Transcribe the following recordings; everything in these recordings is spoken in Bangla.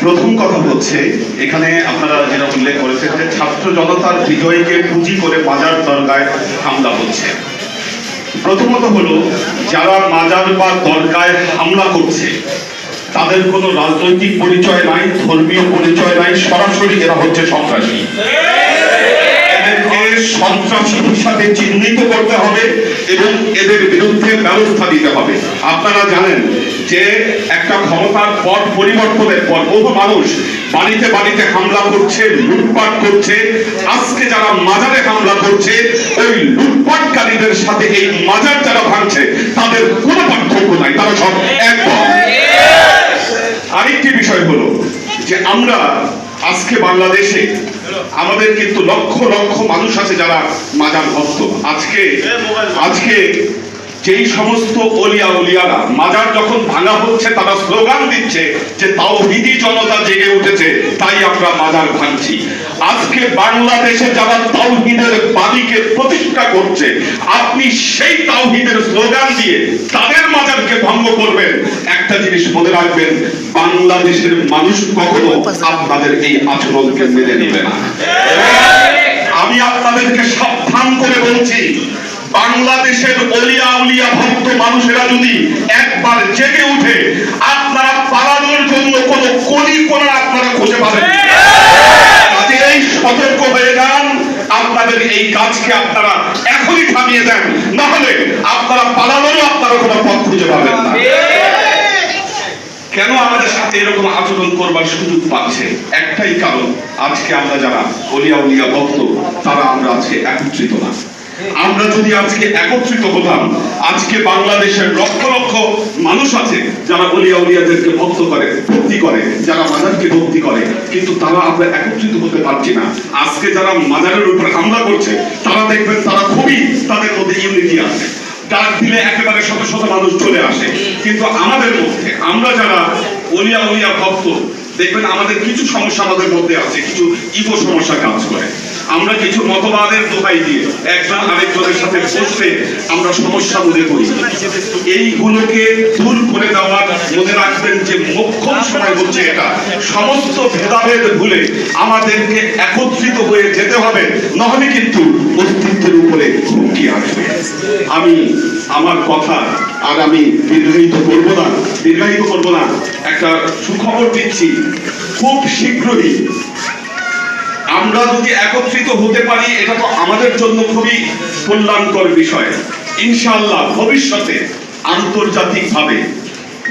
প্রথম কথা হচ্ছে এখানে আপনারা যেটা উল্লেখ করেছেন যে ছাত্র জনতার বিজয়কে পুঁজি করে মাজার দরগায় হামলা হচ্ছে। প্রথমত হলো যারা মাজার বা দরগায় হামলা করছে তাদের কোনো রাজনৈতিক পরিচয় নাই, ধর্মীয় পরিচয় নাই, সরাসরি এরা হচ্ছে সন্ত্রাসী। এদেরকে সন্ত্রাসী হিসাবে চিহ্নিত করতে হবে এবং এদের বিরুদ্ধে ব্যবস্থা নিতে হবে। আপনারা জানেন যে একটা ক্ষমতার পর পরিবর্তনের পর বহু মানুষ বাড়িতে বাড়িতে হামলা করছে, লুটপাট করছে। আজকে যারা মাজারে হামলা করছে ওই লুটপাটকারীদের সাথে এই মাজার যারা ভাঙছে তাদের কোনো পার্থক্য নাই, তারা সব এক। আরেকটি বিষয় হলো যে আমরা আজকে বাংলাদেশে আমাদের কিন্তু লক্ষ লক্ষ মানুষ আছে যারা মাজার ভক্ত। আজকে যেই সমস্ত ওলিয়া উলিয়ারা মাজার যখন ভাঙা হচ্ছে তারা স্লোগান দিচ্ছে যে তাওহীদি জনতা জেগে উঠেছে তাই আমরা মাজার ভাঙছি। আজকে বাংলাদেশে যারা তাওহীদের বাণীকে প্রতিষ্ঠা করছে আপনি সেই তাওহীদের স্লোগান দিয়ে তাদের মাজারকে ভঙ্গ করবেন। একটা জিনিস মনে রাখবেন, বাংলাদেশের মানুষ কখনো আপনাদের এই আচরণকে মেনে নেবে না। আমি আপনাদেরকে সাবধান করে বলছি, বাংলাদেশের ওলিয়া উলিয়া ভক্ত মানুষেরা যদি একবার জেগে উঠে আপনারা পালানোর জন্য কোন কলি কোণা আপনারা খুঁজে পাবেন। কাজেই সতর্ক হয়ে যান, আপনাদের এই কাজকে আপনারা এখনই থামিয়ে দেন, না হলে আপনারা পালানোরও আপনারা কোনো পথ খুঁজে পাবেন না। কেন আমাদের সাথে এরকম আচরণ করবার সুযোগ পাচ্ছে? একটাই কারণ, আজকে আমরা যারা ওলিয়া উলিয়া ভক্ত তারা আমরা আজকে একত্রিত না। আমরা যদি আজকে একত্রিত হতাম, আজকে বাংলাদেশের লক্ষ লক্ষ মানুষ আছে যারা ওলিয়া উলিয়াদেরকে ভক্ত করে, ভক্তি করে, যারা মাজারকে ভক্তি করে, কিন্তু তারা আমরা একত্রিত হতে পারছি না। আজকে যারা মাজারের উপর হামলা করছে তারা দেখবেন তারা খুবই তাদের মধ্যে ইউনিটি আছে, ডাক দিলে একেবারে শত শত মানুষ চলে আসে। কিন্তু আমাদের মধ্যে আমরা যারা ওলিয়া উলিয়া ভক্ত দেখবেন আমাদের কিছু সমস্যা আমাদের মধ্যে আছে, কিছু ইগো সমস্যা কাজ করে। আমরা কিছু মতবাদের দোহাই দিয়ে একজন আরেকজনের সাথে বসে আমরা সমস্যা মনে করি। এইগুলোকে দূর করে দেওয়ার মনে রাখবেন যে মোক্ষম সময় হচ্ছে এটা। সমস্ত ভেদাভেদ ভুলে আমাদেরকে একত্রিত হয়ে যেতে হবে, নাহলে কিন্তু অস্তিত্বের উপরে হুমকি আসবে। আমি আমার কথা আর আমি দীর্ঘায়িত করবো না। একটা সুখবর দিচ্ছি, খুব শীঘ্রই আমরা যদি একত্রিত হতে পারি এটা তো আমাদের জন্য খুবই কল্যাণকর বিষয়। ইনশাআল্লাহ ভবিষ্যতে আন্তর্জাতিকভাবে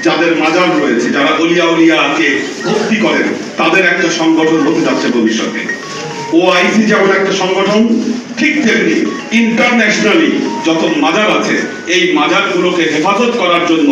যাদের মাজার রয়েছে, যারা ওলিয়া উলিয়াকে ভক্তি করেন, তাদের একটা সংগঠন হতে যাচ্ছে ভবিষ্যতে। ওআইসি যেমন একটা সংগঠন, ঠিক তেমনি ইন্টারন্যাশনালি যত মাজার আছে এই মাজারগুলোকে হেফাজত করার জন্য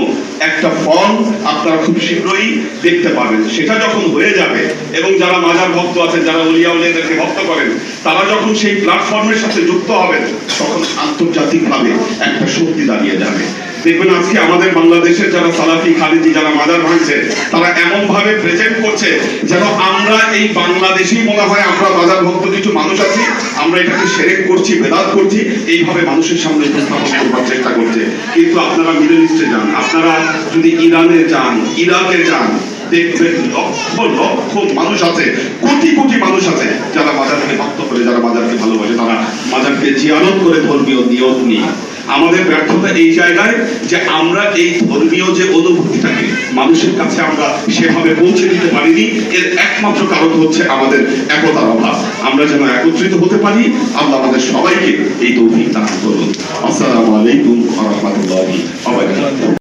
একটা ফর্ম আপনারা খুব শীঘ্রই দেখতে পাবেন। সেটা যখন হয়ে যাবে এবং যারা মাজার ভক্ত আছেন, যারা ওলিয়া উলিয়াদেরকে ভক্ত করেন, তারা যখন সেই প্ল্যাটফর্মের সাথে যুক্ত হবেন তখন আন্তর্জাতিকভাবে একটা শক্তি দাঁড়িয়ে যাবে। দেখবেন আজকে আমাদের বাংলাদেশের যারা সালাফি খালিজি যারা মাজার ভাঙছে তারা এমন ভাবে প্রেজেন্ট করছে যেন আমরা এই বাংলাদেশেই মনে হয় আমরা মাজার ভক্ত কিছু মানুষ আছি, আমরা এটাকে শিরক করছি, বেদাত করছি, এইভাবে মানুষের সামনে উপস্থাপন করবার চেষ্টা করছে। কিন্তু আপনারা মিডল ইস্টে যান, আপনারা যদি ইরানে যান, ইরাকে যান, দেখবেন লক্ষ লক্ষ মানুষ আছে, কোটি কোটি মানুষ আছে যারা মাজারকে ভক্ত করে, যারা মাজারকে ভালোবাসে, তারা মাজারকে জিয়ারত করে ধর্মীয় নিয়ত নিয়ে। আমাদের ব্যর্থতা এই জায়গায় যে আমরা এই ধর্মীয় যে অনুভূতিটাকে মানুষের কাছে আমরা সেভাবে পৌঁছে দিতে পারিনি। এর একমাত্র কারণ হচ্ছে আমাদের একতার অভাব। আমরা যেন একত্রিত হতে পারি, আল্লাহ আমাদের সবাইকে এই তৌফিক দান করুন। আসসালামু আলাইকুম ওয়া রাহমাতুল্লাহি ওয়া বারাকাতুহু।